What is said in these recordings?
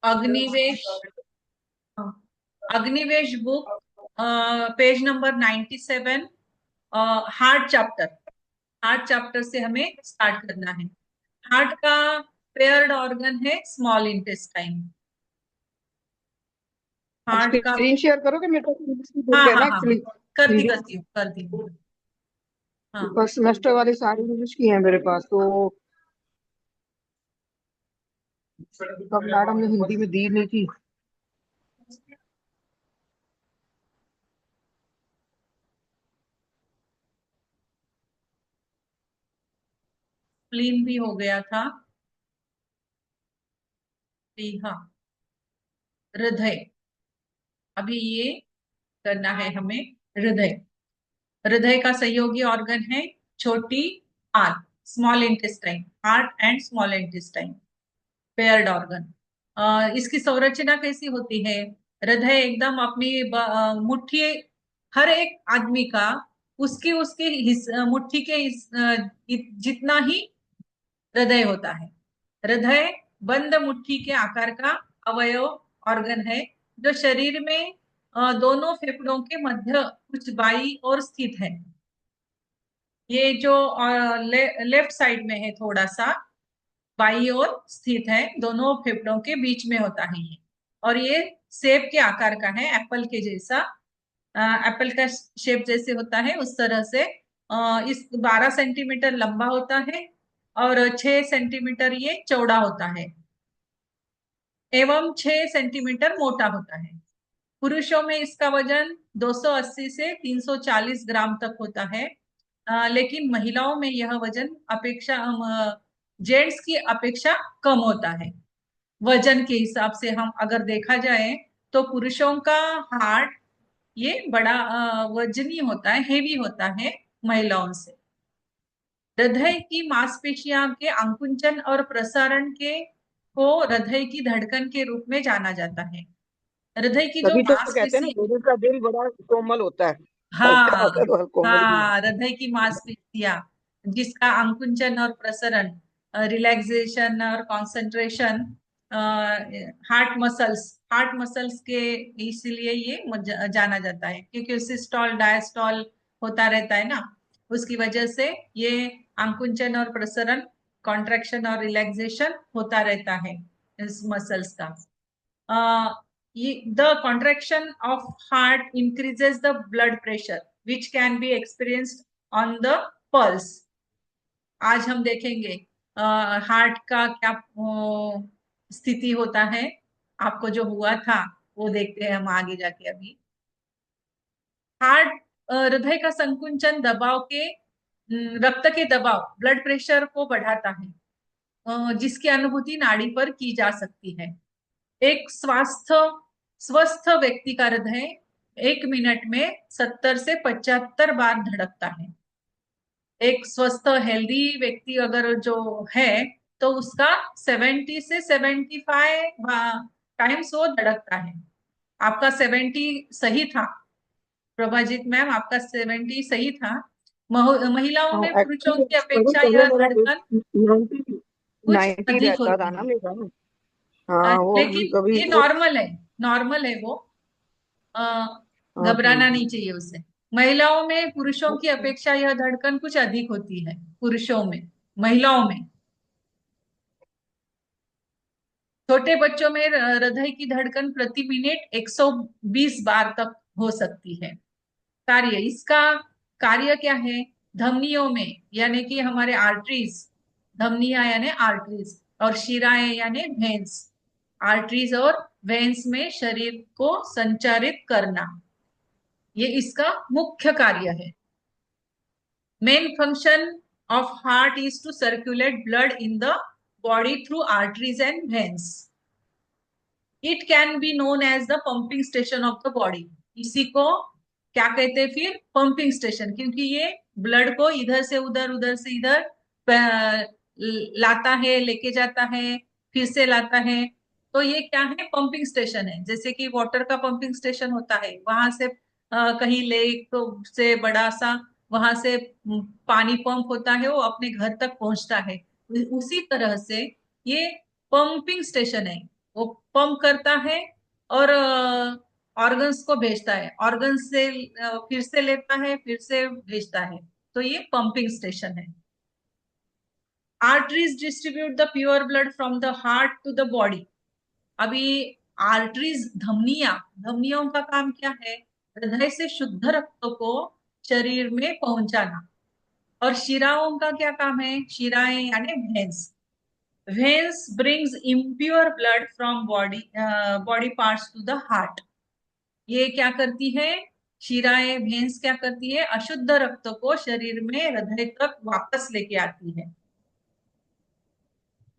Agnivesh. Agnivesh book, page number 97, heart chapter. Heart chapter से हमें start करना है। हार्ट का पेयर्ड ऑर्गन है स्मॉल इंटेस्टाइन। अब हार्ट का, स्क्रीन शेयर करोगे मेरे को? इंग्लिश की हाँ बुक है हाँ ना हाँ, एक्चुअली। करती इंग्लिश करती हूँ करती हूँ। हाँ, फर्स्ट सेमेस्टर वाली सारी इंग्लिश की है मेरे पास तो। तब मैडम ने हिंदी में दी नहीं थी। स्प्लीन भी हो गया था। जी हाँ, हृदय। अभी ये करना है हमें। हृदय, हृदय का सहयोगी ऑर्गन है छोटी आंत, small intestine. Heart and small intestine paired organ. इसकी संरचना कैसी होती है? हृदय एकदम अपनी मुट्ठी, हर एक आदमी का उसकी उसके मुट्ठी के जितना ही हृदय होता है। हृदय बंद मुट्ठी के आकार का अवयव ऑर्गन है जो शरीर में दोनों फेफड़ों के मध्य कुछ बाई और स्थित है। ये जो लेफ्ट साइड में है थोड़ा सा, बाई ओर स्थित है, दोनों फेफड़ों के बीच में होता है ये। और ये सेब के आकार का है, एप्पल के जैसा। एप्पल का शेप जैसे होता है उस तरह से। इस 12 सेंटीमीटर लंबा होता है और 6 सेंटीमीटर ये चौड़ा होता है एवं 6 सेंटीमीटर मोटा होता है। पुरुषों में इसका वजन 280 से 340 ग्राम तक होता है। लेकिन महिलाओं में यह वजन अपेक्षा जेंट्स की अपेक्षा कम होता है। वजन के हिसाब से हम अगर देखा जाए तो पुरुषों का हार्ट ये बड़ा वजनी होता है, हेवी होता है महिलाओं से। हृदय की मांसपेशियां के अंकुंचन और प्रसारण के को हृदय की धड़कन के रूप में जाना जाता है। हृदय की जो तभी तो कहते हैं ना, मांसपेशी, लेडीज का दिल बड़ा कोमल होता है। हल्का हाँ होता है तो कोमल भी हाँ, होता हृदय की मांसपेशियां जिसका अंकुंचन और प्रसरण, रिलैक्सेशन और concentration, heart muscles, heart muscles के इसीलिए ये जाना जाता है क्योंकि सिस्टोल डायस्टोल होता रहता है ना, उसकी वजह से ये अंकुंचन और प्रसरण, कॉन्ट्रैक्शन और रिलैक्सेशन होता रहता है इस मसल्स का। the contraction of heart increases the blood pressure which can be experienced on the pulse। आज हम देखेंगे हार्ट का क्या स्थिति होता है, आपको जो हुआ था वो देखते हैं हम आगे जाके। अभी हार्ट, हृदय का संकुंचन दबाव के, रक्त के दबाव, ब्लड प्रेशर को बढ़ाता है, जिसकी अनुभूति नाड़ी पर की जा सकती है। एक स्वस्थ व्यक्ति का हृदय 1 मिनट में 70 से 75 बार धड़कता है। एक स्वस्थ हेल्दी व्यक्ति अगर जो है तो उसका 70 से 75 टाइम्स वो धड़कता है। आपका 70 सही था प्रभाजीत मैम, आपका 70 सही था। महिलाओं है। में पुरुषों एक्चुअली की पहले अपेक्षा पहले यह मेरा धड़कन 90 कुछ 90 अधिक रहता था होती ना है। मेरा। हाँ वो लेकिन कभी ये वो। नॉर्मल है, नॉर्मल है वो। अ, हाँ घबराना हाँ नहीं चाहिए उससे। महिलाओं में पुरुषों की अपेक्षा यह धड़कन कुछ अधिक होती है, पुरुषों में। महिलाओं में, छोटे बच्चों में हृदय की धड़कन प्रति मिनट 120 बार तक हो सकती है। कार्य, इसका कार्य क्या है? धमनियों में यानी कि हमारे आर्टरीज, धमनियां यानी आर्टरीज, और शिराएं यानी वेन्स, आर्टरीज और वेन्स में शरीर को संचारित करना, ये इसका मुख्य कार्य है। Main function of heart is to circulate blood in the body through arteries and veins. It can be known as the pumping station of the body. इसी को क्या कहते हैं फिर? पंपिंग स्टेशन, क्योंकि ये ब्लड को इधर से उधर, उधर से इधर लाता है, लेके जाता है, फिर से लाता है। तो ये क्या है? पंपिंग स्टेशन है। जैसे कि वाटर का पंपिंग स्टेशन होता है, वहां से कहीं लेक तो से बड़ा सा, वहां से पानी पंप होता है, वो अपने घर तक पहुंचता है। उसी तरह से ये पंपिंग स्टेशन है। वो पंप करता है और ऑर्गन्स को भेजता है, ऑर्गन्स से फिर से लेता है, फिर से भेजता है। तो ये पंपिंग स्टेशन है। Arteries distribute the pure blood from the heart to the body. अभी आर्टरीज, धमनियां, धमनियों का काम क्या है? हृदय से शुद्ध रक्त को शरीर में पहुंचाना। और शिराओं का क्या काम है? शिराएं यानी veins, veins brings impure blood from body body parts to the heart. ये क्या करती है? शिराएं, वेन्स क्या करती है? अशुद्ध रक्त को शरीर में हृदय तक वापस लेके आती है।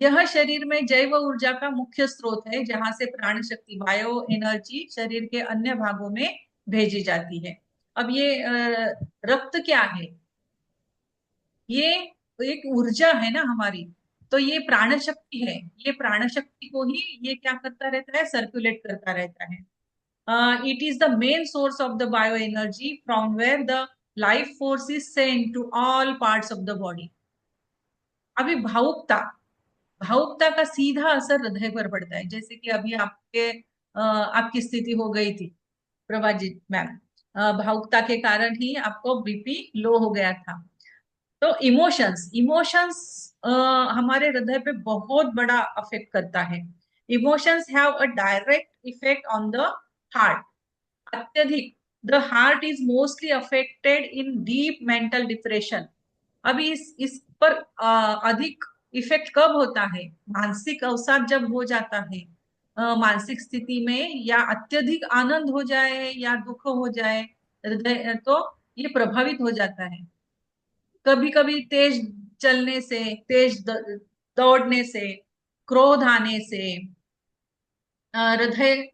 यह शरीर में जैव ऊर्जा का मुख्य स्रोत है, जहां से प्राण शक्ति, बायो एनर्जी शरीर के अन्य भागों में भेजी जाती है। अब ये रक्त क्या है? ये एक ऊर्जा है ना हमारी। तो ये प्राण शक्ति है। ये प्राण शक्ति को ही ये क्या करता रहता है? सर्कुलेट करता रहता है। It is the main source of the bio energy from where the life force is sent to all parts of the body. अभी भावुकता, भावुकता का सीधा असर हृदय पर पड़ता है। जैसे कि अभी आपकी स्थिति हो गई थी प्रभा जी मैम, भावुकता के कारण ही आपको बीपी लो हो गया था। तो इमोशंस, इमोशंस हमारे हृदय पे बहुत बड़ा अफेक्ट करता है। Emotions have a direct effect on the heart. अत्यधिक, the heart is mostly affected in deep mental depression. अभी इस पर अधिक इफेक्ट कब होता है? मानसिक अवसाद जब हो जाता है, मानसिक स्थिति में, या अत्यधिक आनंद हो जाए या दुख हो जाए, हृदय तो ये प्रभावित हो जाता है। कभी कभी तेज चलने से, तेज दौड़ने से, क्रोध आने से हृदय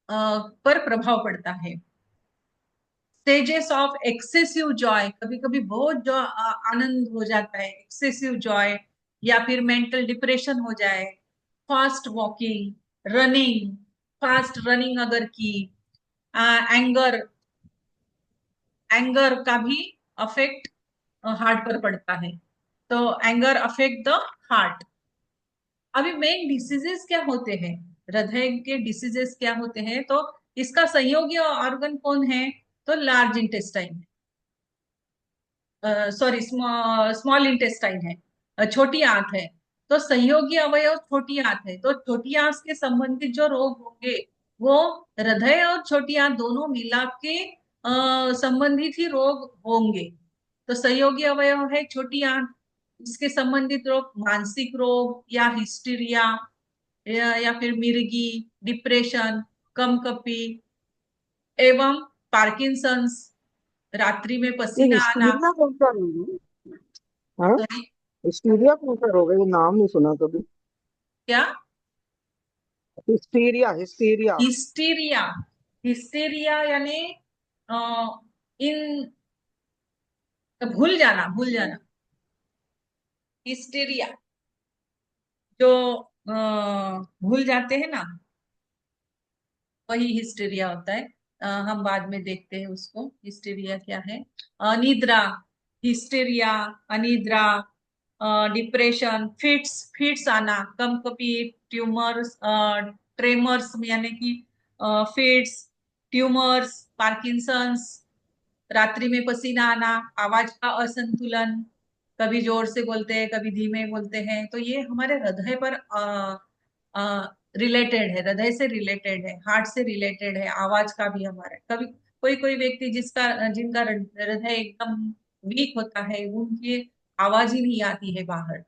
पर प्रभाव पड़ता है। स्टेजेस ऑफ एक्सेसिव जॉय, कभी कभी बहुत जो आनंद हो जाता है, एक्सेसिव जॉय, या फिर मेंटल डिप्रेशन हो जाए। Fast walking, running, fast running अगर की, एंगर, एंगर का भी अफेक्ट हार्ट पर पड़ता है। तो एंगर अफेक्ट द हार्ट। अभी मेन डिसीजेस क्या होते हैं? हृदय के डिसीजेस क्या होते हैं? तो इसका सहयोगी ऑर्गन कौन है? तो large intestine, sorry small intestine है, छोटी आंत है। तो सहयोगी अवयव छोटी आंत है। तो छोटी आंत के संबंधित जो रोग होंगे वो हृदय और छोटी आंत दोनों मिला के संबंधित ही रोग होंगे। तो सहयोगी अवयव है छोटी आंत, इसके संबंधित रोग मानसिक रोग या हिस्टीरिया, या फिर मिर्गी, डिप्रेशन, कमकपी एवं पार्किंसंस, रात्रि में ये पसीना आना। हिस्टीरिया कौन सा रोग है? हाँ, सॉरी, हिस्टीरिया कौन सा रोग है? ये नाम नहीं सुना कभी। क्या? Hysteria, hysteria. हिस्टीरिया, हिस्टीरिया यानी अ, इन भूल जाना, भूल जाना। हिस्टीरिया जो भूल जाते हैं ना, वही हिस्टीरिया होता है। हम बाद में देखते हैं उसको, हिस्टीरिया क्या है। अनिद्रा, हिस्टीरिया, अनिद्रा, डिप्रेशन, फिट्स, फिट्स आना, कंपकपी, ट्यूमर्स, ट्रेमर्स यानी कि फिट्स, ट्यूमर्स, पार्किंसंस, रात्रि में पसीना आना, आवाज का असंतुलन, कभी जोर से बोलते हैं, कभी धीमे बोलते हैं। तो ये हमारे हृदय पर रिलेटेड है, हृदय से रिलेटेड है, हार्ट से रिलेटेड है। आवाज का भी हमारा, कभी कोई कोई व्यक्ति जिनका हृदय एकदम वीक होता है, उनकी आवाज ही नहीं आती है बाहर।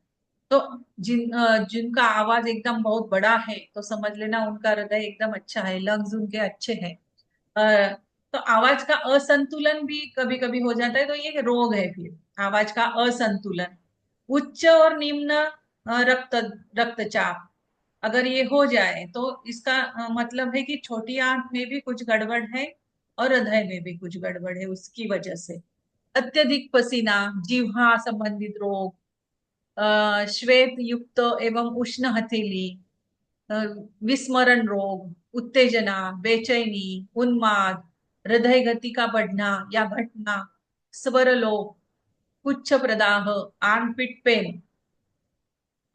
तो जिनका आवाज एकदम बहुत बड़ा है, तो समझ लेना उनका हृदय एकदम अच्छा है, लंग्स उनके अच्छे हैं। अ, तो आवाज का असंतुलन भी कभी कभी हो जाता है, तो ये रोग है फिर आवाज का असंतुलन। उच्च और निम्न रक्तचाप, अगर ये हो जाए तो इसका मतलब है कि छोटी आंत में भी कुछ गड़बड़ है और हृदय में भी कुछ गड़बड़ है उसकी वजह से। अत्यधिक पसीना, जिह्वा संबंधित रोग, श्वेत युक्त एवं उष्ण हथेली, अ, विस्मरण रोग, उत्तेजना, बेचैनी, उन्माद, हृदय गति का बढ़ना या घटना, स्वरलोप, उच्च प्रदाह, आर्मपिट पेन,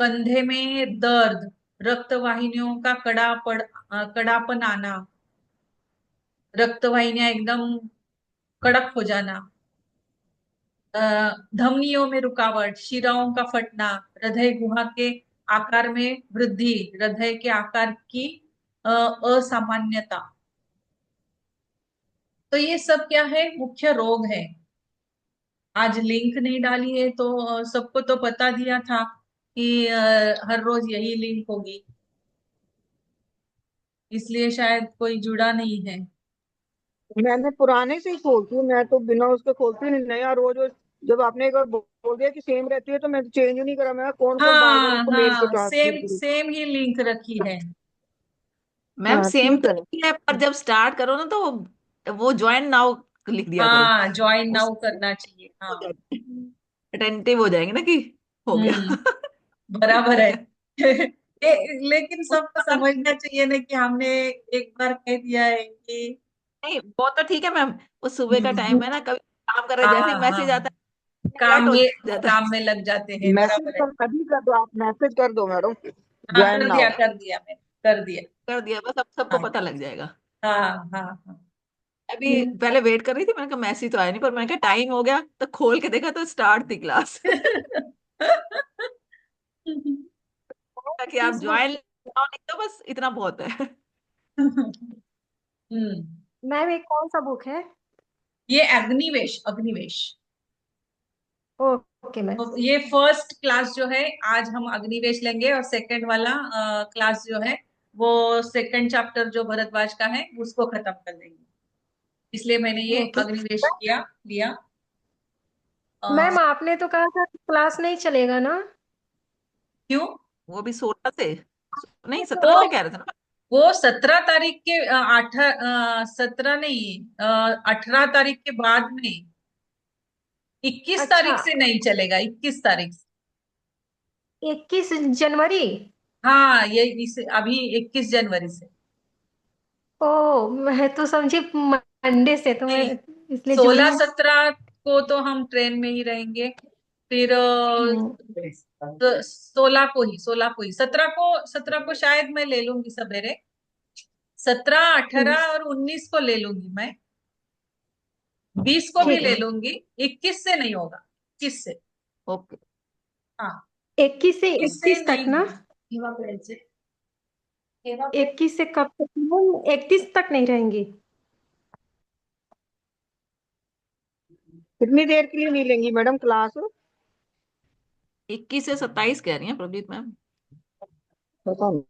कंधे में दर्द, रक्त वाहिनियों का कड़ापन आना, रक्त वाहिनियां एकदम कड़क हो जाना, अ, धमनियों में रुकावट, शिराओं का फटना, हृदय गुहा के आकार में वृद्धि, हृदय के आकार की असामान्यता। तो ये सब क्या है, मुख्य रोग है। आज लिंक नहीं डाली है तो सबको तो पता दिया था कि हर रोज यही लिंक होगी, इसलिए शायद कोई जुड़ा नहीं है। मैंने पुराने से ही खोलती हूँ, मैं तो बिना उसके खोलती नहीं, नया रोज रोज। जब आपने एक बार बोल दिया कि सेम रहती है तो मैं तो चेंज ही नहीं करा। मैं कौन कौन बार बार हाँ उसको मेल पे हाँ, ट्रांसफर सेम करूँ। सेम ही लिंक रखी है। मैम हाँ सेम ठीक तो है। नहीं है, पर जब स्टार्ट करो ना तो वो ज्वाइन नाउ लिख दिया करो। हाँ, ज्वाइन उस नाउ करना चाहिए, हो हाँ। जाते अटेंटिव हो जाएंगे ना कि हो गया। बराबर है। लेकिन सबको समझना चाहिए ना कि हमने एक बार कह दिया है कि नहीं वो तो ठीक है मैम, वो सुबह का हम्म, टाइम है ना, कभी काम कर रहे जैसे हाँ ही हाँ, मैसेज आता है अलर्ट काम हो में जाता है। काम में लग जाते हैं, मैसेज बराबर है। कर अभी कर दो, आप मैसेज कर दो मैडम, हाँ, ज्वाइन नाउ। कर दिया मैंने, कर दिया। कर दिया बस, अब सबको हाँ पता लग जाएगा। हाँ हाँ हाँ। अभी पहले वेट कर रही थी, मैंने कहा मैसेज तो आया नहीं, पर मैंने कहा टाइम हो गया तो खोल के देखा तो स्टार्ट थी क्लास। ताकि आप ज्वाइन लिख दो, बस इतना बहुत है। हम्म। मैम एक कौन सा बुक है? ये अग्निवेश, अग्निवेश। Okay ma'am. तो ये फर्स्ट क्लास जो है, आज हम अग्निवेश लेंगे, और सेकंड वाला क्लास जो है वो सेकंड चैप्टर जो भरद्वाज का है उसको खत्म कर देंगे। इसलिए मैंने ये ओके अग्निवेश किया लिया। अ, मैम, आपने तो कहा था क्लास नहीं चलेगा ना? क्यों? वो भी 16 से, नहीं वो 17 से कह रहे थे ना। वो 17 तारीख के, आठ 17 नहीं, 18 तारीख के बाद में, 21 तारीख अच्छा, से नहीं चलेगा, 21 तारीख से। 21 जनवरी। हाँ, ये इस अभी 21 जनवरी से। ओ, मैं तो समझी मंडे से, तो मैं नहीं, इसलिए जुड़ी 16 17 को तो हम ट्रेन में ही रहेंगे। फिर हूँ। 16 को ही 17 को शायद मैं ले लूंगी सवेरे। 17 18 और 19 को ले लूंगी मैं। 20 को भी ठीक है ले मैम। लूंगी। 21 से नहीं होगा, 21 से। ओके। हाँ, 21 से 21 से 31 तक नहीं ना? होगा। सेवा परेड से। 21 से कब तक मैम? 31 तक नहीं रहेंगी? कितनी देर के लिए नहीं लेंगी मैडम क्लास? 21 से 27 कह रही हैं प्रदीप मैम। पता नहीं।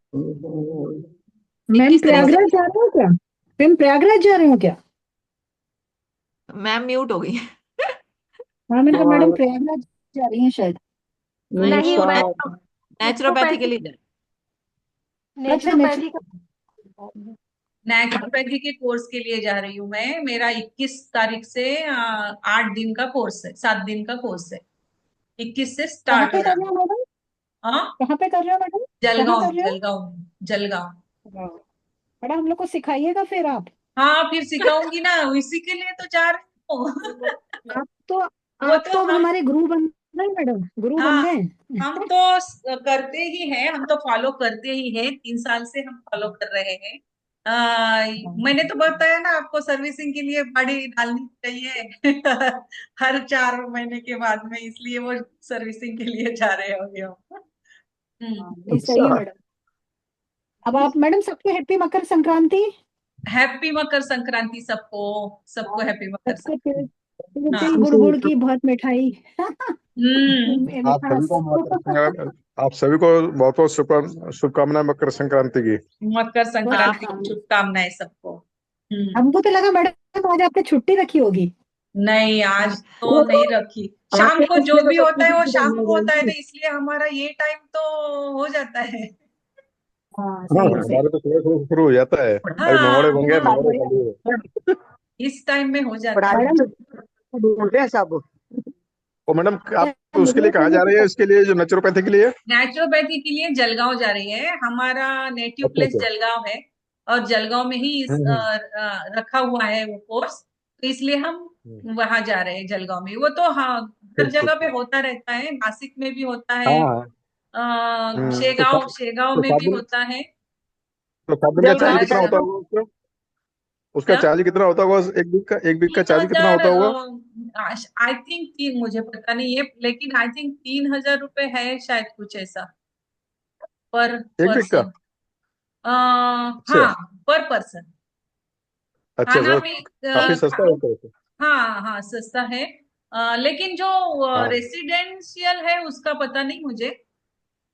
मैम 21 तारीख प्रयागराज से। जा रहे हो क्या? मैम प्रयागराज जा रहे हो क्या? मैम म्यूट हो गई। हाँ, मैंने कहा मैडम हाँ, प्रयागराज जा रही हैं शायद। नहीं नहीं वो मैम, नेचुरोपैथी के नेचुरोपैथी। लिए जाए। अच्छा नेचुरोपैथी का। नेचुरोपैथी के कोर्स के लिए जा रही हूँ मैं। मेरा 21 तारीख से 8 दिन का कोर्स है, 7 दिन का कोर्स है। 21 से कहाँ स्टार्ट हो पे रहा कर है। रहे हो मैडम? हाँ, कहाँ पे कर रहे हो मैडम? कहाँ जलगांव कर में, रहे हो? जलगांव में, जलगांव। वाह। मैडम हम लोग को सिखाइएगा फिर आप। हाँ, फिर सिखाऊंगी ना, इसी के लिए तो जा रही हूँ। आप तो वो आप तो तो अब हम, हमारे गुरु बन गए मैडम, गुरु बन हाँ, गए। हम तो करते ही हैं, हम तो फॉलो करते ही हैं, 3 साल से हम फॉलो कर रहे हैं। मैंने तो बताया ना आपको, सर्विसिंग के लिए गाड़ी डालनी चाहिए हर 4 महीने के बाद में, इसलिए वो सर्विसिंग के लिए जा रहे होंगे हम। हाँ, नहीं सही है अच्छा। मैडम। अब आप मैडम सबको हैप्पी मकर संक्रांति। हैप्पी मकर संक्रांति सबको, सबको हैप्पी मकर सबको संक्रांति। तिल हाँ। तिल गुड़ गुड़ की बहुत मिठाई। हम्म। आप सभी को मिठास। आप सभी को बहुत बहुत शुभकामनाएं मकर संक्रांति की। मकर बहुत हाँ संक्रांति की शुभकामनाएं। शुभकामनाएं सबको। हमको तो लगा मैडम आज आपने छुट्टी रखी होगी। नहीं, आज तो वो तो नहीं रखी। शाम आपके को जो पिछले तो भी बच्ची होता है की वो छुट्टी शाम करने को होता है गई ना, थी। इसलिए हमारा ये टाइम तो हो जाता है। हाँ हाँ, सही है सही। हमारे तो सुबह से शुरू हो जाता है। अभी हाँ मंगोड़े बन गए, हाँ, मंगोड़े चालू है। इस टाइम में हो जाता है। पढ़ाई मैडम तो ढूंढ रहे हैं सब। और मैडम आप उसके लिए मुझे कहाँ जा रही है, इसके लिए जो नेचुरोपैथी के लिए? नेचुरोपैथी के लिए जलगांव जा रही है। हमारा नेटिव अच्छा प्लेस अच्छा। जलगांव है, और जलगांव में ही हम्म। रखा हुआ है वो कोर्स, तो इसलिए हम हम्म। वहां जा रहे हैं जलगांव में। वो तो हाँ, हर ठीक जगह ठीक। पे होता रहता है, नासिक में भी होता हाँ है, हाँ। शेगांव शेगांव तो में भी सात दिन होता है। तो 7 दिन का चार्ज कितना महाराष्ट्र होता होगा उसका? उसका क्या चार्ज कितना होता होगा? एक वीक का तीन चार्ज कितना हजार होता होगा? आई थिंक तीन, मुझे पता नहीं है, लेकिन आई थिंक 3,000 रुपए है शायद, कुछ ऐसा, पर एक वीक का? पर्सन। अच्छा। हाँ, पर पर्सन। अच्छा, खाना तो भी काफी सस्ता होता है तो। हाँ हाँ, सस्ता है। लेकिन जो हाँ। रेसिडेंशियल है उसका पता नहीं मुझे।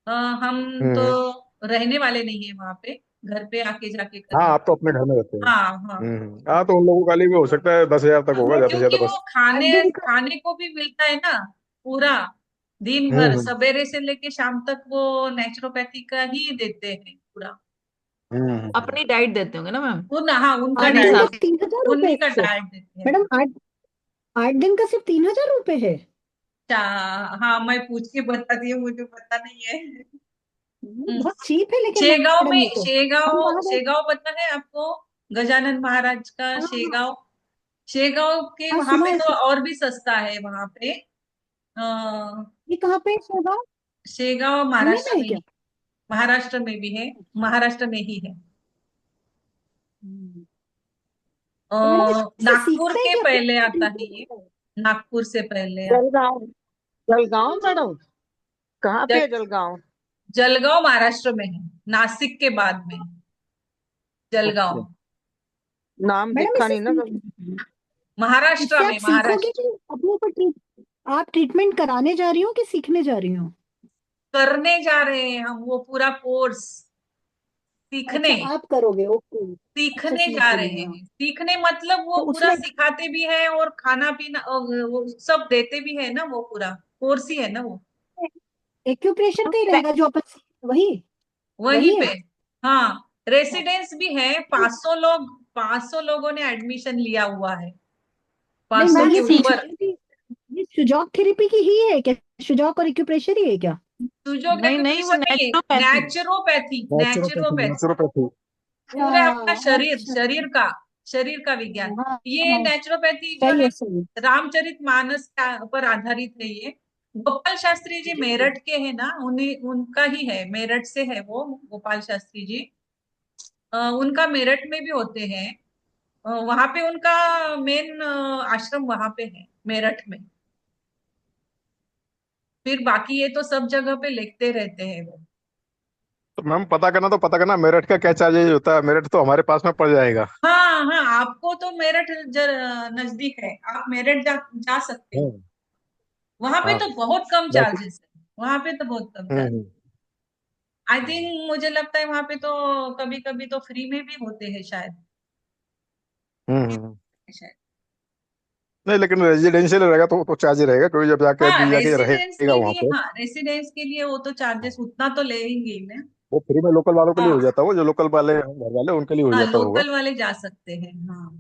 हम तो हम्म। रहने वाले नहीं है वहां पे, घर पे आके जाके हाँ, करना। आप तो अपने घर में रहते हैं। हाँ हाँ। हाँ, तो उन लोगों का लिए भी हो सकता है 10,000 तक होगा, ज्यादा से क्योंकि ज्यादा वो बस। खाने 8 दिन का खाने को भी मिलता है ना, पूरा दिन भर, हम्म सवेरे से लेके शाम तक वो नेचुरोपैथी का ही देते हैं पूरा। हम्म। अपनी डाइट देते होंगे ना मैम? हाँ, उनका 8 अपने दिन का हिसाब डाइट, से। 3,000 रुपए उन्हीं का सिर्फ? डाइट देते हैं। मैडम 8 दिन का सिर्फ 3,000 रुपए है? हाँ, मैं पूछ के बताती हूँ, मुझे पता नहीं है। हम्म। बहुत चीप है लेकिन शेगांव मैडम में, ये तो। हम शेगांव वहां गए। शेगांव पता है आपको? गजानन महाराज का हाँ शेगांव। शेगांव के हाँ, वहां सुना पे है तो और भी सस्ता है वहां पे। ये कहाँ पे है शेगांव? शेगांव पुणे में महाराष्ट्र है में क्या? ही, महाराष्ट्र में भी है, महाराष्ट्र में ही है। हम्म। तो मैडम इससे नागपुर सीखते हैं के क्या, पहले फिर आता है ट्रीटमेंट ये, होता है? नागपुर से पहले आता जलगांव। जलगांव मैडम, कहाँ है। पे है जलगांव? जलगांव महाराष्ट्र में है, नासिक के बाद में जलगांव। ओके। नाम मैडम देखा इससे नहीं ना कभी। महाराष्ट्र इससे आप में, सीखोगे महाराष्ट्र। कि अपने ऊपर आप ट्रीटमेंट कराने जा रही हो कि सीखने जा रही हो? करने जा रहे हैं हम वो पूरा कोर्स, सीखने। अच्छा, आप करोगे, ओके। अच्छा, सीखने समझ जा रहे गई हाँ। हैं, सीखने मतलब वो तो पूरा उसमें सिखाते भी हैं और खाना पीना वो सब देते भी है ना, वो पूरा कोर्स ही है ना वो। एक्यूप्रेशर का ही रहेगा जो अपन वही वहीं वही पे। है? हाँ, रेसिडेंस भी है, 500 लोग, 500 लोगों ने एडमिशन लिया हुआ है, नहीं, 500 मैं के ये पूछ ऊपर। रही हूँ कि ये शुजॉक थेरेपी की ही है क्या? शुजॉक और एक्यूप्रेशर ही है क्या? सुजो नहीं नहीं, वो एक्यूप्रेशर नहीं है, naturopathy. Naturopathy, naturopathy, naturopathy. Naturopathy. पूरा अपना अच्छा शरीर, अच्छा। शरीर का विज्ञान। हाँ ये हाँ, नेचुरोपैथी जो सही है, है सही है। रामचरितमानस पर आधारित है ये। गोपाल शास्त्री जी जी जी। मेरठ के हैं ना, उन्हीं उनका ही है, मेरठ से है वो गोपाल शास्त्री जी। उनका मेरठ में भी होते हैं। वहां पे उनका मेन आश्रम वहां पे है, मेरठ में। फिर बाकी ये तो सब जगह पे लिखते रहते हैं वो। तो मैम, पता करना मेरठ का क्या चार्जेज होता है? मेरठ तो हमारे पास में पड़ जाएगा। हाँ हाँ, आपको तो मेरठ नजदीक है, आप मेरठ जा सकते हो। हम्म। वहां पे हाँ। तो बहुत कम वैसे। चार्जेस है, वहां पे तो बहुत कम चार्जेस। हम्म आई थिंक, मुझे लगता है वहां पे तो कभी कभी तो फ्री में भी होते हैं शायद, हम्म। शायद। नहीं, लेकिन रेजिडेंशियल रहेगा तो चार्ज ही रहेगा, क्योंकि जब जाके हाँ, आदमी जाके रेसिडेंस रहेगा के वहां लिए, पे। हाँ, रेसिडेंस के लिए वो तो चार्जेस उतना तो लेंगे ही ना। वो फ्री में लोकल वालों के लिए हो हाँ जाता है, वो जो लोकल वाले हैं, घर वाले, उनके लिए हो हाँ, जाता होगा। लोकल वाले जा सकते हैं, हाँ।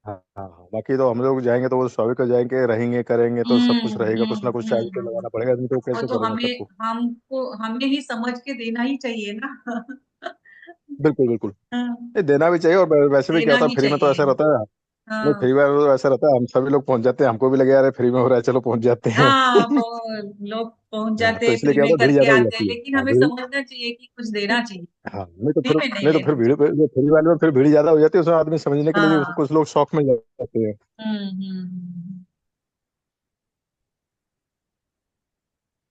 हाँ हाँ हाँ। बाकी तो हम लोग जाएंगे तो वो स्वाभाविक हो जाएंगे, रहेंगे करेंगे तो सब कुछ रहेगा, कुछ ना कुछ चार्ज तो हम्म। लगाना पड़ेगा, नहीं तो और कैसे तो करेंगे हमें सबको। हमको हमें ही समझ के देना ही चाहिए ना। बिल्कुल बिल्कुल। हाँ, ये देना भी चाहिए, और वैसे भी क्या देना होता है, ही फ्री में तो चाहिए। ऐसा रहता है। नहीं, हाँ फ्री में तो ऐसा रहता है, हम सभी लोग पहुंच जाते हैं, हमको भी लगे यार फ्री में हो रहा है, चलो पहुंच जाते हैं। हाँ, वो लोग पहुंच हाँ, जाते तो हैं, इसलिए फ्री क्या में होता है, भीड़ करके ज्यादा हो आते हैं, जाती है। लेकिन हाँ, हमें भीड़। समझना चाहिए कि कुछ देना चाहिए, हाँ, फ्री में नहीं नहीं तो लेना फिर भीड़ चाहिए। जो फ्री वाले में फिर भीड़ ज्यादा हो जाती है, उसमें आदमी समझने के लिए भी हाँ। कुछ लोग शौक में जाते हैं। हम्म।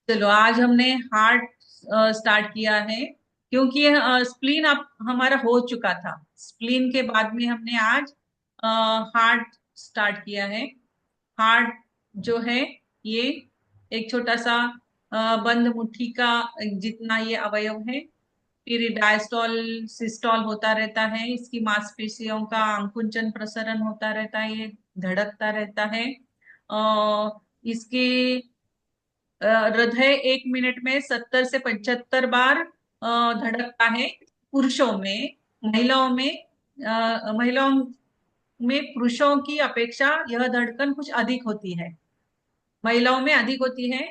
चलो, आज हमने हार्ट स्टार्ट किया है, क्योंकि स्प्लीन अब हमारा हो चुका था। स्प्लीन के बाद में हमने आज हार्ट स्टार्ट किया है। हार्ट जो है, ये एक छोटा सा बंद मुट्ठी का जितना ये अवयव है। फिर डायस्टॉल सिस्टॉल होता रहता है, इसकी मांसपेशियों का अंकुंचन प्रसरण होता रहता है, ये धड़कता रहता है। इसकी हृदय 1 मिनट में 70 से 75 बार धड़कता है पुरुषों में। महिलाओं में पुरुषों की अपेक्षा यह धड़कन कुछ अधिक होती है, महिलाओं में अधिक होती है।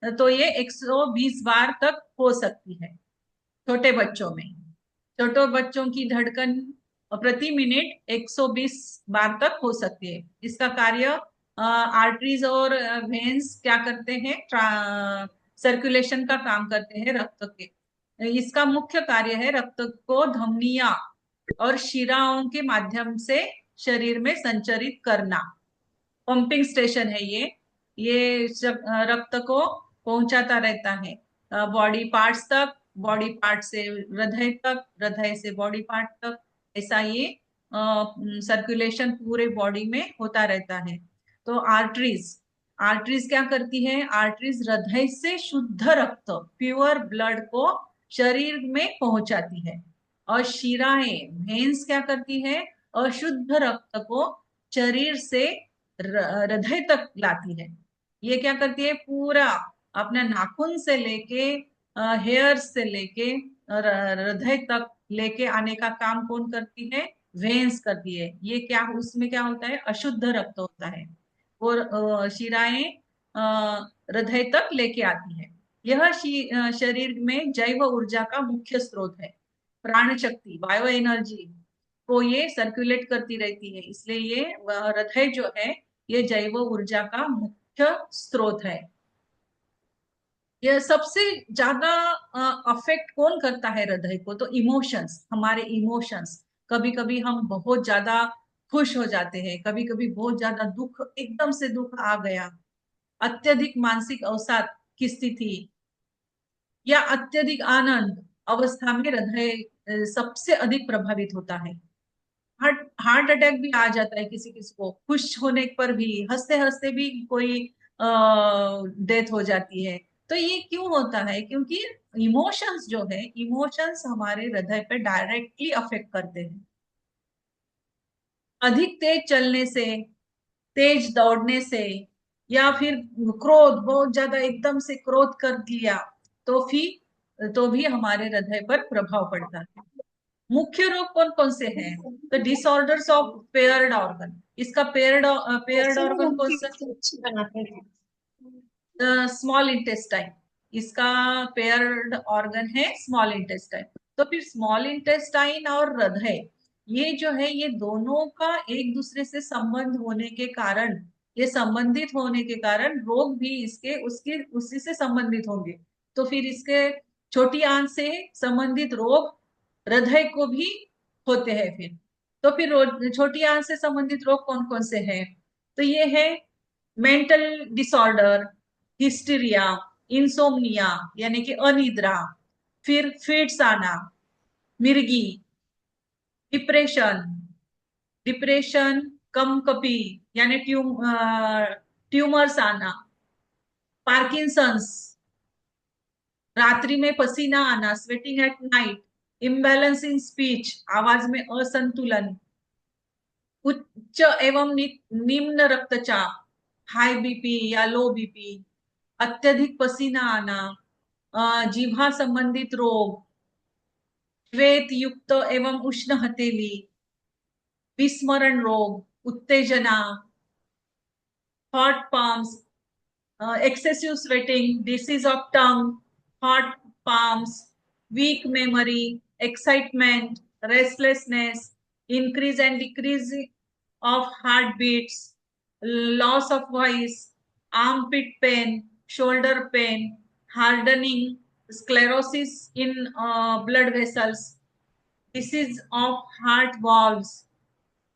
तो ये 120 बार तक हो सकती है छोटे बच्चों में। छोटे बच्चों की धड़कन प्रति मिनट 120 बार तक हो सकती है। इसका कार्य आर्टरीज और वेन्स क्या करते हैं, सर्कुलेशन का काम करते हैं रक्त के। इसका मुख्य कार्य है रक्त को धमनियां और शिराओं के माध्यम से शरीर में संचरित करना। पंपिंग स्टेशन है ये रक्त को पहुंचाता रहता है बॉडी पार्ट्स तक, बॉडी पार्ट से हृदय तक, हृदय से बॉडी पार्ट तक, ऐसा ये सर्कुलेशन पूरे बॉडी में होता रहता है। तो आर्टरीज, आर्टरीज क्या करती है? आर्टरीज हृदय से शुद्ध रक्त, प्योर ब्लड को शरीर में पहुंचाती है। और शिराएं, वेन्स क्या करती है? अशुद्ध रक्त को शरीर से हृदय तक लाती है। ये क्या करती है? पूरा अपना नाखून से लेके हेयर से लेके हृदय तक लेके आने का काम कौन करती है? वेन्स करती है। ये क्या, उसमें क्या होता है? अशुद्ध रक्त होता है और शिराएं हृदय तक लेके आती है। यह शरीर में जैव ऊर्जा का मुख्य स्रोत है। प्राण शक्ति, बायो एनर्जी को ये सर्कुलेट करती रहती है, इसलिए ये हृदय जो है ये जैव ऊर्जा का मुख्य स्रोत है। यह सबसे ज्यादा अफेक्ट कौन करता है हृदय को? तो इमोशंस, हमारे इमोशंस। कभी कभी हम बहुत ज्यादा खुश हो जाते हैं, कभी कभी बहुत ज्यादा दुख, एकदम से दुख आ गया, अत्यधिक मानसिक अवसाद की स्थिति या अत्यधिक आनंद अवस्था में हृदय सबसे अधिक प्रभावित होता है। हार्ट अटैक भी आ जाता है किसी किसी को, खुश होने पर भी, हंसते हंसते भी कोई डेथ हो जाती है। तो ये क्यों होता है? क्योंकि इमोशंस जो है, इमोशंस हमारे हृदय पे डायरेक्टली अफेक्ट करते हैं। अधिक तेज चलने से, तेज दौड़ने से, या फिर क्रोध, बहुत ज्यादा एकदम से क्रोध कर दिया तो भी हमारे हृदय पर प्रभाव पड़ता है। मुख्य रोग कौन कौन से हैं? तो डिसऑर्डर्स ऑफ पेयर्ड ऑर्गन। इसका पेयर्ड ऑर्गन कौन सा? Small intestine. इसका पेयर्ड ऑर्गन है स्मॉल इंटेस्टाइन। तो फिर स्मॉल इंटेस्टाइन और हृदय, ये जो है ये दोनों का एक दूसरे से संबंध होने के कारण, ये संबंधित होने के कारण रोग भी इसके उसके उसी से संबंधित होंगे। तो फिर इसके छोटी आंत से संबंधित रोग हृदय को भी होते हैं। फिर तो फिर छोटी आंत से संबंधित रोग कौन कौन से हैं? तो ये है मेंटल डिसऑर्डर, हिस्टीरिया, इंसोम्निया यानी कि अनिद्रा, फिर फिट्स आना, मिर्गी, डिप्रेशन, डिप्रेशन, कमकपी यानी ट्यूमर्स आना, पार्किंसंस, रात्रि में पसीना आना, sweating at night, imbalance in speech, आवाज में असंतुलन, उच्च एवं निम्न रक्तचाप, हाई बीपी या लो बीपी, अत्यधिक पसीना आना, जीवा संबंधित रोग, श्वेत युक्त एवं उष्ण हथेली, विस्मरण रोग, उत्तेजना, hot palms, excessive sweating, disease of tongue, hot palms, weak memory, excitement, restlessness, increase and decrease of heartbeats, loss of voice, armpit pain, shoulder pain, hardening, sclerosis in blood vessels, disease of heart valves,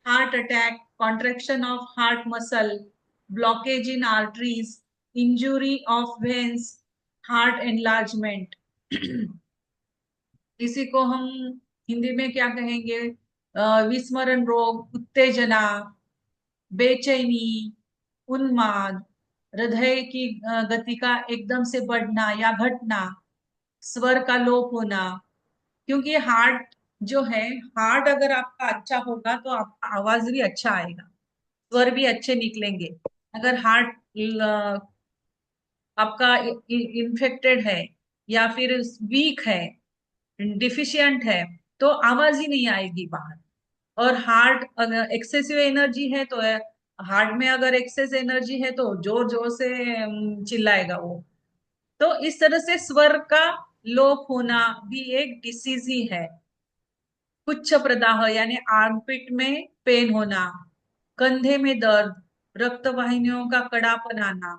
heart attack, contraction of heart muscle, blockage in arteries, injury of veins, heart enlargement. इसी को हम हिंदी में क्या कहेंगे? विस्मरण रोग, उत्तेजना, बेचैनी, उन्माद, हृदय की गति का एकदम से बढ़ना या घटना, स्वर का लोप होना। क्योंकि हार्ट जो है, हार्ट अगर आपका अच्छा होगा तो आपका आवाज भी अच्छा आएगा, स्वर भी अच्छे निकलेंगे। अगर हार्ट आपका इन्फेक्टेड है या फिर वीक है, डिफिशियंट है, तो आवाज ही नहीं आएगी बाहर। और हार्ट अगर एक्सेसिव एनर्जी है तो हार्ट में अगर एक्सेस एनर्जी है तो जोर जोर से चिल्लाएगा वो। तो इस तरह से स्वर का लोप होना भी एक डिसीज ही है। उच्च प्रदाह यानी आर्मपिट में पेन होना, कंधे में दर्द, रक्त वाहिनियों का कड़ापन आना,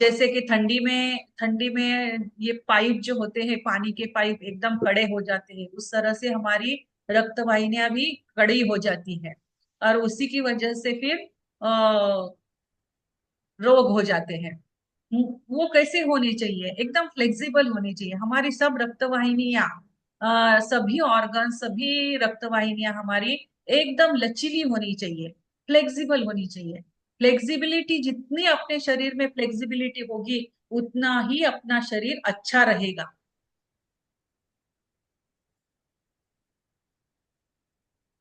जैसे कि ठंडी में ये पाइप जो होते हैं, पानी के पाइप एकदम कड़े हो जाते हैं, उस तरह से हमारी रक्त वाहिनियां भी कड़ी हो जाती है, और उसी की वजह से फिर रोग हो जाते हैं। वो कैसे होनी चाहिए? एकदम फ्लेक्सिबल होनी चाहिए हमारी सब रक्त वाहिनियां, सभी ऑर्गन, सभी रक्त वाहिनियां हमारी एकदम लचीली होनी चाहिए, फ्लेक्सिबल होनी चाहिए। फ्लेक्सिबिलिटी, जितनी अपने शरीर में फ्लेक्सिबिलिटी होगी, उतना ही अपना शरीर अच्छा रहेगा।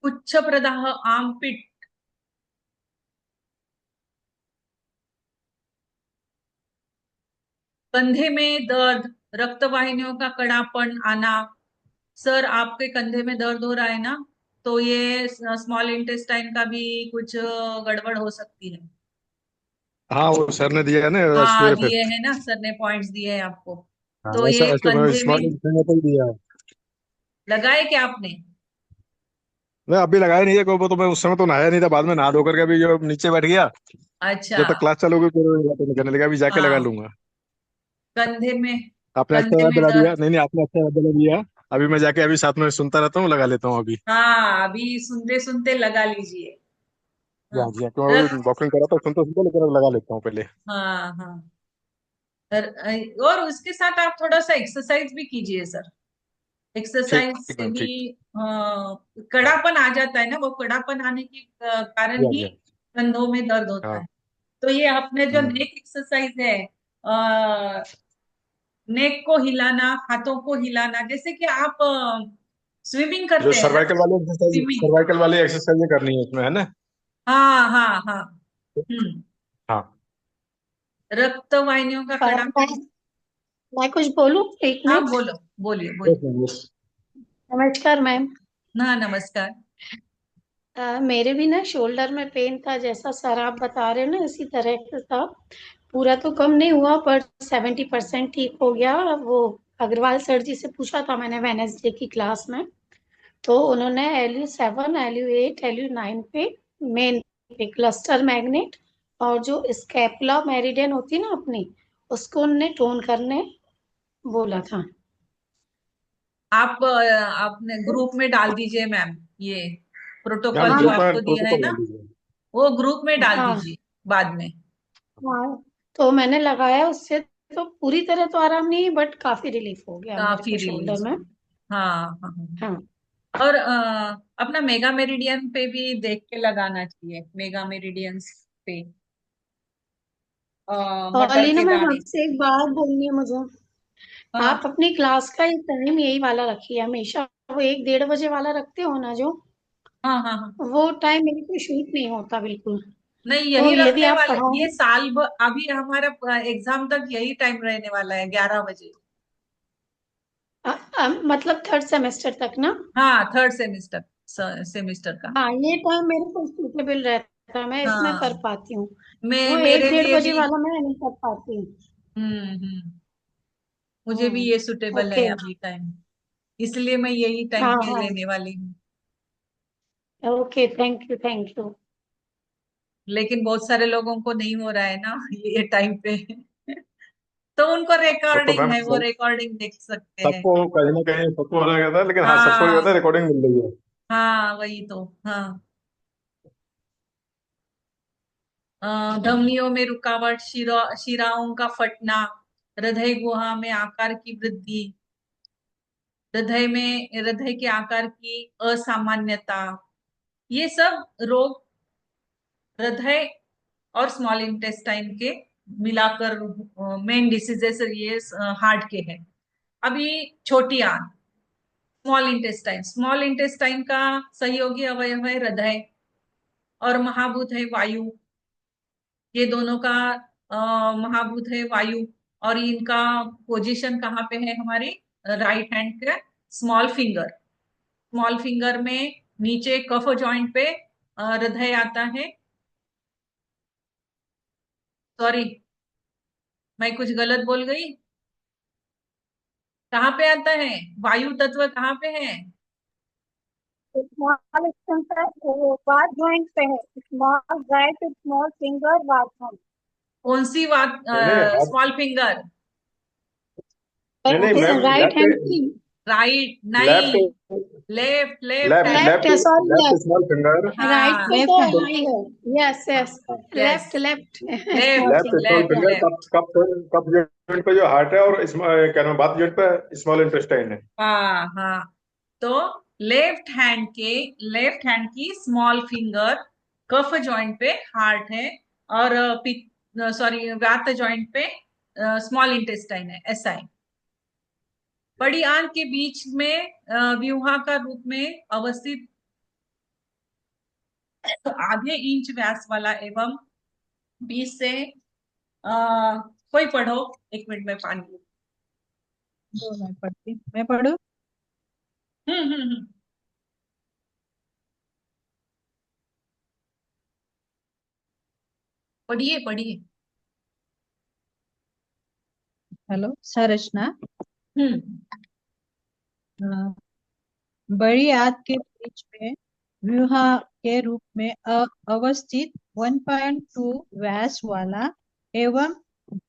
उच्च प्रदाह आर्मपिट, कंधे में दर्द, रक्त वाहिनियों का कड़ापन आना। सर आपके कंधे में दर्द हो रहा है ना, तो ये स्मॉल इंटेस्टाइन का भी कुछ गड़बड़ हो सकती है। हाँ, वो सर ने दिया है ना हाँ, सवेरे फिर। दिए हैं ना सर ने, पॉइंट्स दिए हैं आपको। हाँ, तो ऐसा ये ऐसे कंधे में स्मॉल इंटेस्टाइन ही दिया है। लगाए क्या आपने? मैं अभी लगाया नहीं है, वो तो मैं उस समय तो नहाया नहीं था, बाद में नहा धो करके अभी जो नीचे बैठ गया, अच्छा। जब तक क्लास चालू होगी फिर तो निकलने लगा, अभी जाके लगा हाँ, लूंगा। कंधे में, आपने अच्छा कंधे याद में दिला दिया, दर्द। नहीं नहीं, आपने अच्छा याद दिला दिया। अभी मैं जाके अभी साथ में सुनता रहता हूँ, लगा लेता हूँ अभी। हाँ, अभी सुनते सुनते लगा लीजिए। जी हाँ। हाँ जी हाँ, तो रक्त, अभी वॉकिंग कर रहा था सुनते सुनते, लेकिन अब लगा लेता हूँ पहले। हाँ हाँ। और उसके साथ आप थोड़ा सा एक्सरसाइज भी कीजिए सर। एक्सरसाइज ठीक से मैम, भी ठीक। हाँ कड़ापन आ जाता है ना, वो कड़ापन आने के जी कारण हाँ ही जी हाँ। कंधों में दर्द होता हाँ। है। तो ये अपने जो हम्म। नेक एक्सरसाइज है, नेक को हिलाना, हाथों को हिलाना, जैसे कि आप स्विमिंग जो करते हैं ना, सर्वाइकल वाली एक्सरसाइज, स्विमिंग। सर्वाइकल वाली एक्सरसाइज करनी है उसमें, है ना? हाँ हाँ हाँ। हम्म। हाँ। रक्त वाहिनियों का मैं कड़ापन। मैं कुछ बोलूं, एक हाँ, मिनट। बोलो, बोलिए यस बोलिए। Ma'am, yes. नमस्कार मैम। हाँ, नमस्कार। मेरे भी ना शोल्डर में पेन था, जैसा सर आप बता रहे हो ना, इसी तरह का था। पूरा तो कम नहीं हुआ पर 70% ठीक हो गया। वो अग्रवाल सर जी से पूछा था मैंने वेनेसडे की क्लास में, तो उन्होंने LU7, LU8, LU9 पे, मेन पे क्लस्टर मैग्नेट, और जो स्कैपुला मेरिडियन होती है ना अपनी, उसको उन्होंने टोन करने बोला था। आपने ग्रुप में डाल दीजिए मैम, ये मैम प्रोटोकॉल जो ग्रुप में आपको दिया है प्रोटोकॉल ना, डाल दीजिए। वो ग्रुप में डाल हाँ दीजिए बाद में। हाँ। तो मैंने लगाया, उससे तो पूरी तरह तो आराम नहीं, बट काफी रिलीफ हो गया मेरे काफी को शोल्डर रिलीज में। हो। हाँ हाँ हाँ। हाँ। और अपना मेगा मेरिडियन पे भी देख के लगाना चाहिए, मेगा मेरिडियंस पे, और मटर लीना के मैम, दाने। आपसे एक बात बोलनी है मुझे। हाँ आप अपनी क्लास का एक टाइम यही वाला रखिए हमेशा। वो 1-1:30 बजे वाला रखते हो ना जो, हाँ हाँ हाँ। वो टाइम मेरे को शूट नहीं होता बिल्कुल। नहीं, तो यही यदि रखने आप वाले, पढ़ाओ। ये अभी हमारा एग्जाम तक यही टाइम रहने वाला है, 11 बजे। मतलब थर्ड सेमेस्टर तक ना? हाँ, थर्ड सेमिस्टर, सेमिस्टर का। हाँ, ये टाइम मेरे को सूटेबल रहता है, मैं इसमें कर हाँ, पाती हूँ। मैं वो एक मेरे डेढ़ लिए बजे भी। वाला मैं नहीं कर पाती। हम्म। मुझे भी ये हम्म। सुटेबल है ओके। अभी टाइम, इसलिए मैं यही टाइम हाँ पे हाँ। लेने वाली हूँ। Okay, thank you thank you. लेकिन बहुत सारे लोगों को नहीं हो रहा है ना ये टाइम पे तो उनको वो तो रिकॉर्डिंग मैम है, वो रिकॉर्डिंग देख सकते हैं। सबको कहीं ना कहीं सबको हो रहा था, लेकिन हाँ सबको ये हाँ होता है रिकॉर्डिंग मिल रही है। हाँ, वही तो। हाँ। धमनियों में रुकावट, शिराओं का फटना, हृदय गुहा में आकार की वृद्धि, हृदय के आकार की असामान्यता, ये सब रोग हृदय और स्मॉल इंटेस्टाइन के मिलाकर मेन डिसीजेस ये हार्ट के हैं। अभी छोटी आंत, स्मॉल इंटेस्टाइन का सहयोगी अवयव है हृदय, और महाभूत है वायु। ये दोनों का महाभूत है वायु, और इनका पोजीशन कहाँ पे है हमारी राइट हैंड के स्मॉल फिंगर में नीचे कफ जॉइंट पे हृदय आता है। सॉरी, मैं कुछ गलत बोल गई। कहाँ पे आता है वायु तत्व, कहाँ पे है? स्मॉल एक्सटेंशन, वो बात जॉइंट पे है, स्मॉल राइट स्मॉल फिंगर बात जॉइंट। कौन सी बात? नहीं नहीं हाथ, स्मॉल फिंगर। नहीं नहीं मैम, राइट हैंड की राइट लेफ्ट नहीं, left left left hand. Left left है, sorry left left. Small finger, right हाँ पे लेफ्ट तो हैंड। नहीं है। Yes yes, yes, left left left small left finger. Small left finger, left. Cup cup cup joint पे जो heart है, और क्या नाम, बात जॉइंट पे स्मॉल इंटेस्टाइन है। हाँ हाँ, तो लेफ्ट हैंड की स्मॉल फिंगर कफ जॉइंट पे हार्ट है, और सॉरी व्यात जॉइंट पे स्मॉल इंटेस्टाइन है, ऐसा है। बड़ी आंत के बीच में व्यूहा का रूप में अवस्थित आधे इंच व्यास वाला एवं 20 से कोई पढ़ो, 1 मिनट में पानी लो। दो मैं पढ़ती, मैं पढ़ू। हम्म। पढ़िए पढ़िए। हेलो, संरचना। हम्म अ, बड़ी आंत के बीच में व्यूहा के रूप में अवस्थित 1.2 व्यास वाला एवं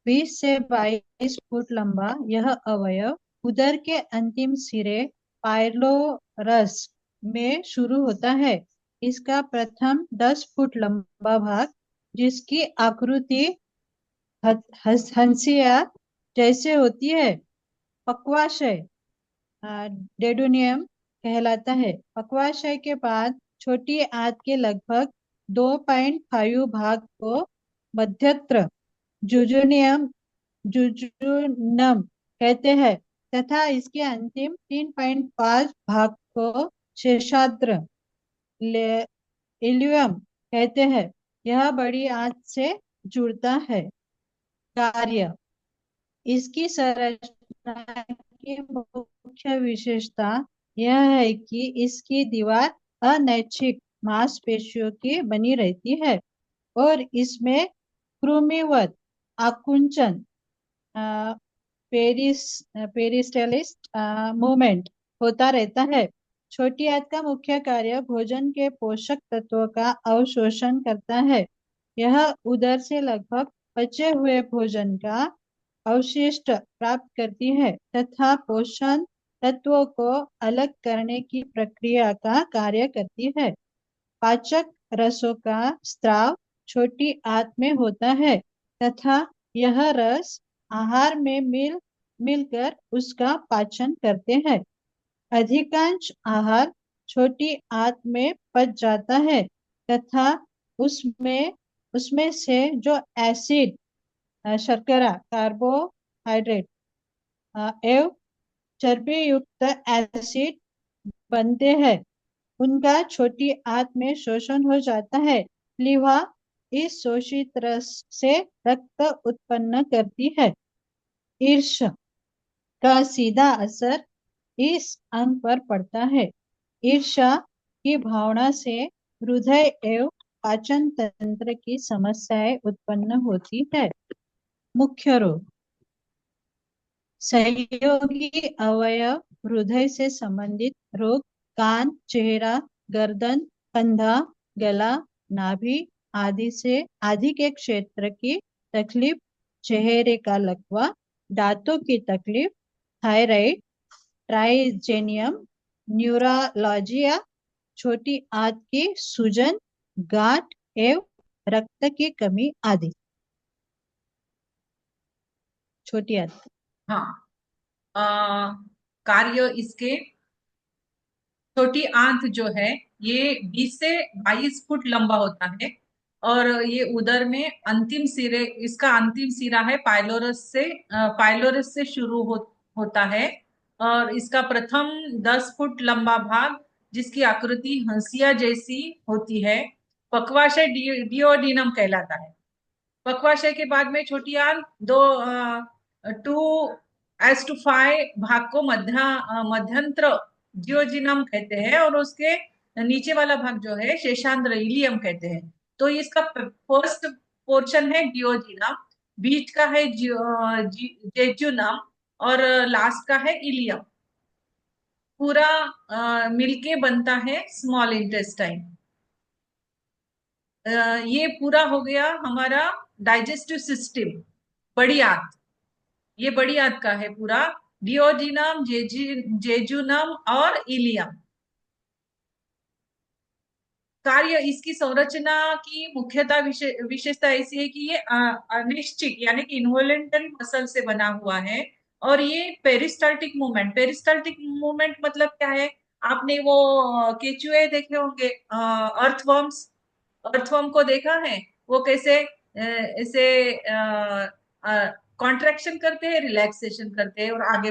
20 से 22 फुट लंबा यह अवयव उदर के अंतिम सिरे पाइलोरस में शुरू होता है। इसका प्रथम 10 फुट लंबा भाग, जिसकी आकृति हंसिया जैसे होती है, पक्वाशय डेडोनियम कहलाता है। पक्वाशय के बाद छोटी आंत के लगभग 2.5 भाग को मध्यत्र जुजुनियम जुजुनम कहते हैं, तथा इसके अंतिम 3.5 भाग को शेषाद्र इलियम कहते हैं। यह बड़ी आंत से जुड़ता है। कार्य। इसकी संरचना की मुख्य विशेषता यह है कि इसकी दीवार अनैच्छिक मांसपेशियों की बनी रहती है और इसमें कृमिवत आकुंचन पेरिस्टेलिस मूवमेंट होता रहता है। छोटी आंत का मुख्य कार्य भोजन के पोषक तत्वों का अवशोषण करता है। यह उदर से लगभग बचे हुए भोजन का अवशिष्ट प्राप्त करती है तथा पोषण तत्वों को अलग करने की प्रक्रिया का कार्य करती है। पाचक रसों का स्त्राव छोटी आंत में होता है तथा यह रस आहार में मिलकर उसका पाचन करते हैं। अधिकांश आहार छोटी आंत में पच जाता है तथा उसमें उसमें से जो एसिड, शर्करा, कार्बोहाइड्रेट एवं चर्बी युक्त एसिड बनते हैं, उनका छोटी आंत में शोषण हो जाता है। लिवा इस शोषित रस से रक्त उत्पन्न करती है। ईर्ष का सीधा असर इस अंग पर पड़ता है। ईर्ष्या की भावना से हृदय एवं पाचन तंत्र की समस्याएं उत्पन्न होती है। मुख्य रोग। सहयोगी अवयव हृदय से संबंधित रोग कान, चेहरा, गर्दन, कंधा, गला, नाभि आदि के क्षेत्र की तकलीफ, चेहरे का लकवा, दांतों की तकलीफ, थायराइड, ट्राइजेनियम, न्यूरोलॉजिया, छोटी आंत की सूजन, गांठ एवं रक्त की कमी आदि। छोटी आंत। हाँ, कार्य इसके, छोटी आंत जो है ये 20 से 22 फुट लंबा होता है, और ये उदर में अंतिम सिरे, इसका अंतिम सिरा है पाइलोरस से शुरू होता है, और इसका प्रथम 10 फुट लंबा भाग, जिसकी आकृति हंसिया जैसी होती है, पक्वाशय डिओडिनम कहलाता है। पक्वाशय के बाद में छोटी आंत 2:5 भाग को मध्यंत्र जियोजिनम कहते हैं, और उसके नीचे वाला भाग जो है शेषांध्र इलियम कहते हैं। तो इसका फर्स्ट पोर्शन है जियोजिनम, बीच का है जेजुनम, और लास्ट का है इलियम। पूरा मिलके बनता है स्मॉल इंटेस्टाइन। ये पूरा हो गया हमारा डाइजेस्टिव सिस्टम, बड़ी आंत, ये बड़ी आंत का है पूरा। डिओडिनम, जेजुनम और इलियम। कार्य, इसकी संरचना की मुख्यतः विशेषता ऐसी है कि ये अनिश्चित यानी कि इन्वॉल्यूंटरी मसल से बना हुआ है। और ये पेरिस्टाल्टिक मूवमेंट मतलब क्या है? आपने वो केचुए देखे होंगे, अर्थवर्म को देखा है, वो कैसे ऐसे कॉन्ट्रैक्शन करते हैं, रिलैक्सेशन करते हैं और आगे